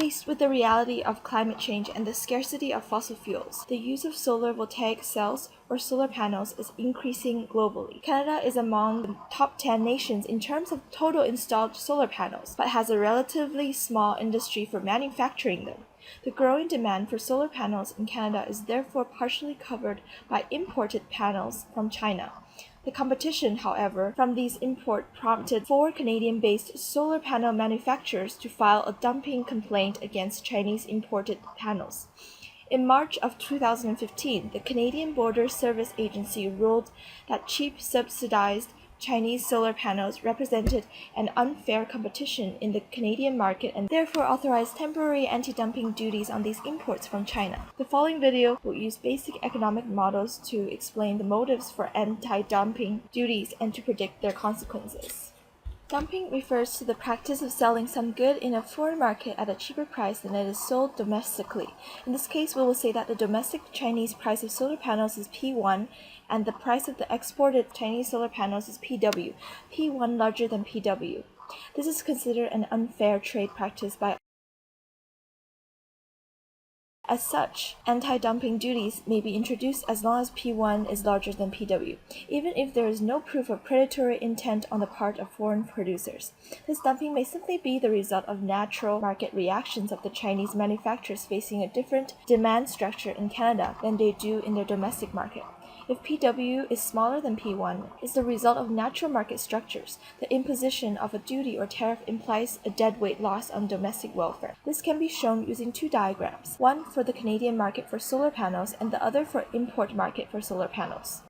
Faced with the reality of climate change and the scarcity of fossil fuels, the use of solar voltaic cells or solar panels is increasing globally. Canada is among the top 10 nations in terms of total installed solar panels, but has a relatively small industry for manufacturing them. The growing demand for solar panels in Canada is therefore partially covered by imported panels from China. The competition, however, from these imports prompted 4 Canadian-based solar panel manufacturers to file a dumping complaint against Chinese imported panels. In March of 2015, the Canadian Border Service Agency ruled that cheap subsidized Chinese solar panels represented an unfair competition in the Canadian market and therefore authorized temporary anti-dumping duties on these imports from China. The following video will use basic economic models to explain the motives for anti-dumping duties and to predict their consequences. Dumping refers to the practice of selling some good in a foreign market at a cheaper price than it is sold domestically. In this case, we will say that the domestic Chinese price of solar panels is P1 and the price of the exported Chinese solar panels is PW, P1 larger than PW. This is considered an unfair trade practice by As such, anti-dumping duties may be introduced as long as P1 is larger than PW, even if there is no proof of predatory intent on the part of foreign producers. This dumping may simply be the result of natural market reactions of the Chinese manufacturers facing a different demand structure in Canada than they do in their domestic market. If PW is smaller than P1, it's the result of natural market structures. The imposition of a duty or tariff implies a deadweight loss on domestic welfare. This can be shown using 2 diagrams, one for the Canadian market for solar panels and the other for import market for solar panels.